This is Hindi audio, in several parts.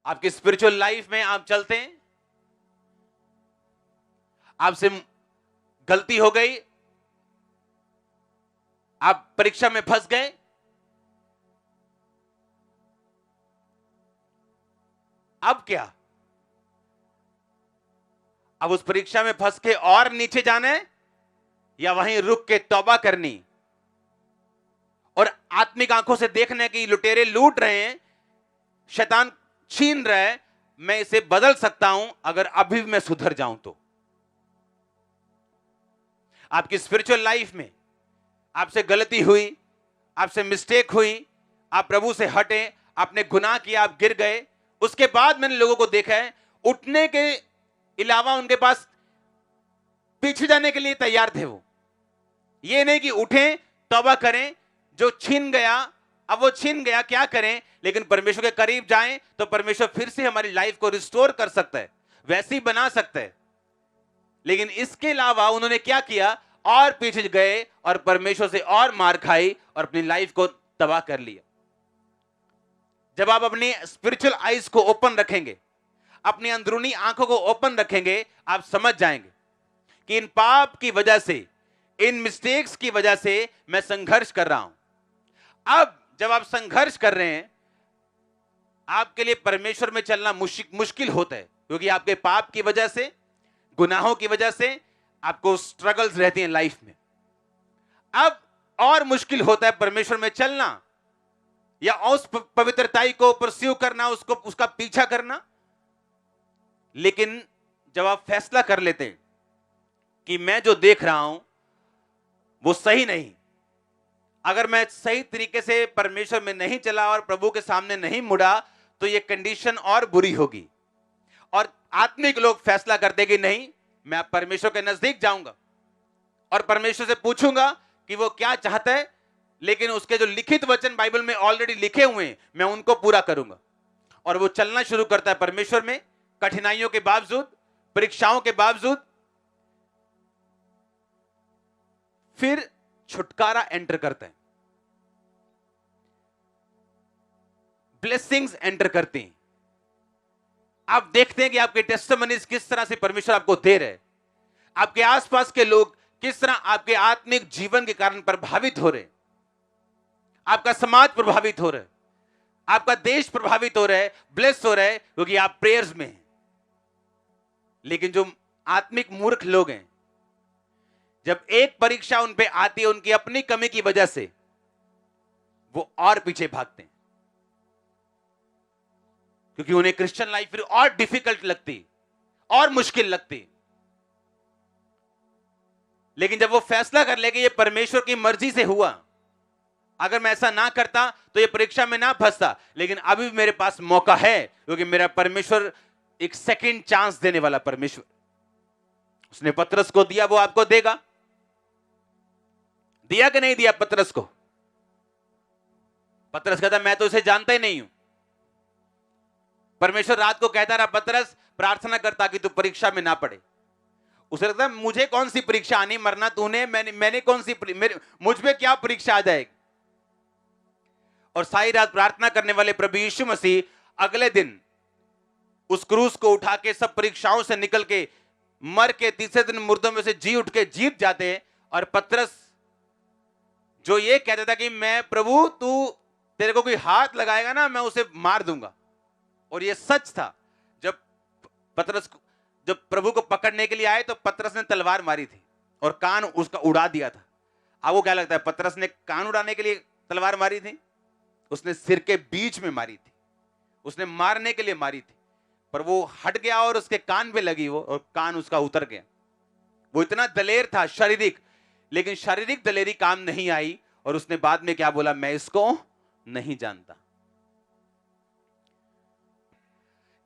आपकी स्पिरिचुअल लाइफ में आप चलते हैं, आपसे गलती हो गई, आप परीक्षा में फंस गए, अब क्या? अब उस परीक्षा में फंस के और नीचे जाना है या वहीं रुक के तौबा करनी और आत्मिक आंखों से देखने की लुटेरे लूट रहे हैं, शैतान छीन रहा है, मैं इसे बदल सकता हूं अगर अभी मैं सुधर जाऊं तो। आपकी स्पिरिचुअल लाइफ में आपसे गलती हुई, आपसे मिस्टेक हुई, आप प्रभु से हटे, आपने गुनाह किया, आप गिर गए, उसके बाद मैंने लोगों को देखा है उठने के अलावा उनके पास पीछे जाने के लिए तैयार थे। वो ये नहीं कि उठें तौबा करें, जो छीन गया अब वो छीन गया, क्या करें, लेकिन परमेश्वर के करीब जाएं तो परमेश्वर फिर से हमारी लाइफ को रिस्टोर कर सकता है, वैसे ही बना सकता है। लेकिन इसके अलावा उन्होंने क्या किया, और पीछे गए और परमेश्वर से और मार खाई और अपनी लाइफ को तबाह कर लिया। जब आप अपनी स्पिरिचुअल आईज को ओपन रखेंगे, अपनी अंदरूनी आंखों को ओपन रखेंगे, आप समझ जाएंगे कि इन पाप की वजह से, इन मिस्टेक्स की वजह से मैं संघर्ष कर रहा हूं। अब जब आप संघर्ष कर रहे हैं, आपके लिए परमेश्वर में चलना मुश्किल होता है, क्योंकि आपके पाप की वजह से, गुनाहों की वजह से आपको स्ट्रगल्स रहती हैं लाइफ में। अब और मुश्किल होता है परमेश्वर में चलना या उस पवित्रताई को परस्यू करना, उसको उसका पीछा करना। लेकिन जब आप फैसला कर लेते हैं कि मैं जो देख रहा हूं वो सही नहीं, अगर मैं सही तरीके से परमेश्वर में नहीं चला और प्रभु के सामने नहीं मुड़ा तो ये कंडीशन और बुरी होगी। और आत्मिक लोग फैसला करते कि नहीं, मैं परमेश्वर के नजदीक जाऊंगा और परमेश्वर से पूछूंगा कि वो क्या चाहता है, लेकिन उसके जो लिखित वचन बाइबल में ऑलरेडी लिखे हुए हैं मैं उनको पूरा करूंगा। और वो चलना शुरू करता है परमेश्वर में, कठिनाइयों के बावजूद, परीक्षाओं के बावजूद। फिर छुटकारा एंटर करते हैं, ब्लेसिंग्स एंटर करती हैं। आप देखते हैं कि आपके टेस्टिमनीज किस तरह से परमेश्वर आपको दे रहे हैं, आपके आसपास के लोग किस तरह आपके आत्मिक जीवन के कारण प्रभावित हो रहे हैं, आपका समाज प्रभावित हो रहा है, आपका देश प्रभावित हो रहा है, ब्लेस हो रहा है, क्योंकि आप प्रेयर्स में हैं। लेकिन जो आत्मिक मूर्ख लोग हैं, जब एक परीक्षा उन पे आती है उनकी अपनी कमी की वजह से, वो और पीछे भागते हैं, क्योंकि उन्हें क्रिश्चियन लाइफ फिर और डिफिकल्ट लगती, और मुश्किल लगती। लेकिन जब वो फैसला कर ले कि ये परमेश्वर की मर्जी से हुआ, अगर मैं ऐसा ना करता तो ये परीक्षा में ना फंसता, लेकिन अभी मेरे पास मौका है, क्योंकि मेरा परमेश्वर एक सेकंड चांस देने वाला परमेश्वर। उसने पतरस को दिया, वो आपको देगा। दिया कि नहीं दिया पतरस को? पतरस कहता मैं तो इसे जानता ही नहीं हूं। परमेश्वर रात को कहता रहा, पतरस प्रार्थना करता कि तू परीक्षा में ना पड़े। उसे लगता है मुझे कौन सी परीक्षा आनी, मरना तूने, मैंने कौन सी, मुझ में क्या परीक्षा आ जाएगी। और सारी रात प्रार्थना करने वाले प्रभु यीशु मसीह अगले दिन उस क्रूस को उठा के सब परीक्षाओं से निकल के मर के तीसरे दिन मुर्दों में से जी उठ के जीत जाते हैं। और पतरस जो ये कहता था कि मैं प्रभु, तू तेरे को कोई हाथ लगाएगा ना मैं उसे मार दूंगा, और ये सच था। जब पतरस जब प्रभु को पकड़ने के लिए आए तो पतरस ने तलवार मारी थी और कान उसका उड़ा दिया था। आपको क्या लगता है पतरस ने कान उड़ाने के लिए तलवार मारी थी? उसने सिर के बीच में मारी थी, उसने मारने के लिए मारी थी, पर वो हट गया और उसके कान पे लगी वो, और कान उसका उतर गया। वो इतना दलेर था शारीरिक, लेकिन शारीरिक दलेरी काम नहीं आई, और उसने बाद में क्या बोला, मैं इसको नहीं जानता।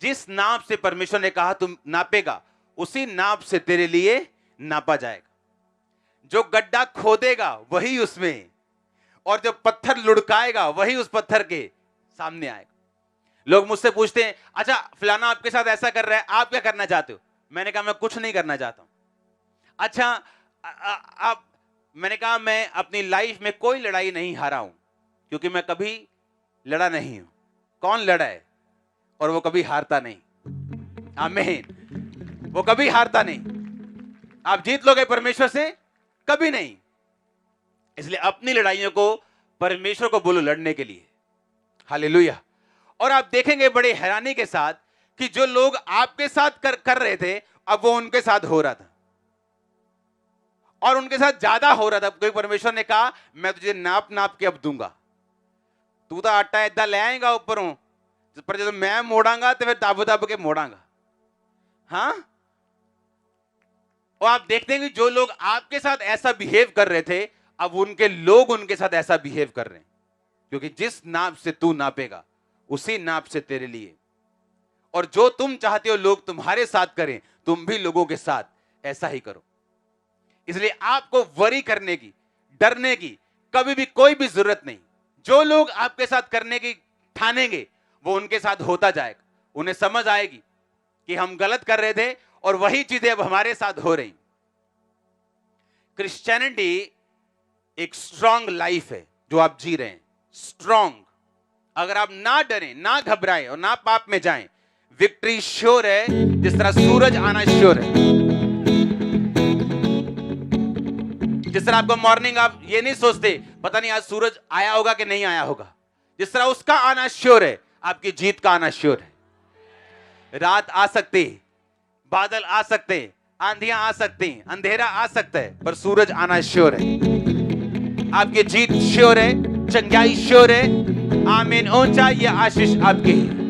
जिस नाप से परमेश्वर ने कहा तुम नापेगा, उसी नाप से तेरे लिए नापा जाएगा। जो गड्ढा खोदेगा वही उसमें, और जो पत्थर लुढ़काएगा वही उस पत्थर के सामने आएगा। लोग मुझसे पूछते हैं, अच्छा फलाना आपके साथ ऐसा कर रहा है, आप क्या करना चाहते हो? मैंने कहा मैं कुछ नहीं करना चाहता हूं। अच्छा आप, मैंने कहा मैं अपनी लाइफ में कोई लड़ाई नहीं हारा हूं, क्योंकि मैं कभी लड़ा नहीं हूं। कौन लड़ा है? और वो कभी हारता नहीं। आमीन। वो कभी हारता नहीं। आप जीत लोगे परमेश्वर से? कभी नहीं। इसलिए अपनी लड़ाइयों को परमेश्वर को बोलो लड़ने के लिए। हालेलुया। और आप देखेंगे बड़े हैरानी के साथ कि जो लोग आपके साथ कर रहे थे, अब वो उनके साथ हो रहा था, और उनके साथ ज्यादा हो रहा था, क्योंकि परमेश्वर ने कहा मैं तुझे नाप नाप के अब दूंगा। तू तो आटा ऐदा ले आएगा ऊपरों, पर जब मैं मोड़ांगा तो फिर दब दब के मोड़ांगा। हाँ, और आप देखते हैं कि जो लोग आपके साथ ऐसा बिहेव कर रहे थे, अब उनके लोग उनके साथ ऐसा बिहेव कर रहे हैं, क्योंकि जिस नाप से तू नापेगा उसी नाप से तेरे लिए। और जो तुम चाहते हो लोग तुम्हारे साथ करें, तुम भी लोगों के साथ ऐसा ही करो। इसलिए आपको वरी करने की, डरने की कभी भी कोई भी जरूरत नहीं। जो लोग आपके साथ करने की ठानेंगे वो उनके साथ होता जाएगा। उन्हें समझ आएगी कि हम गलत कर रहे थे और वही चीजें अब हमारे साथ हो रही। क्रिश्चियनिटी एक स्ट्रांग लाइफ है जो आप जी रहे हैं, स्ट्रांग। अगर आप ना डरें, ना घबराएं और ना पाप में जाएं, विक्ट्री श्योर है। जिस तरह सूरज आना श्योर है, जिस तरह आपको मॉर्निंग आप ये नहीं सोचते पता नहीं आज सूरज आया होगा कि नहीं आया होगा, जिस तरह उसका आना श्योर है, आपकी जीत का आना श्योर है। रात आ सकती, बादल आ सकते, आंधियां आ सकती, अंधेरा आ सकता है, पर सूरज आना श्योर है। आपकी जीत श्योर है, चंगाई श्योर है। आमीन। ऊंचा ये आशीष आपकी है।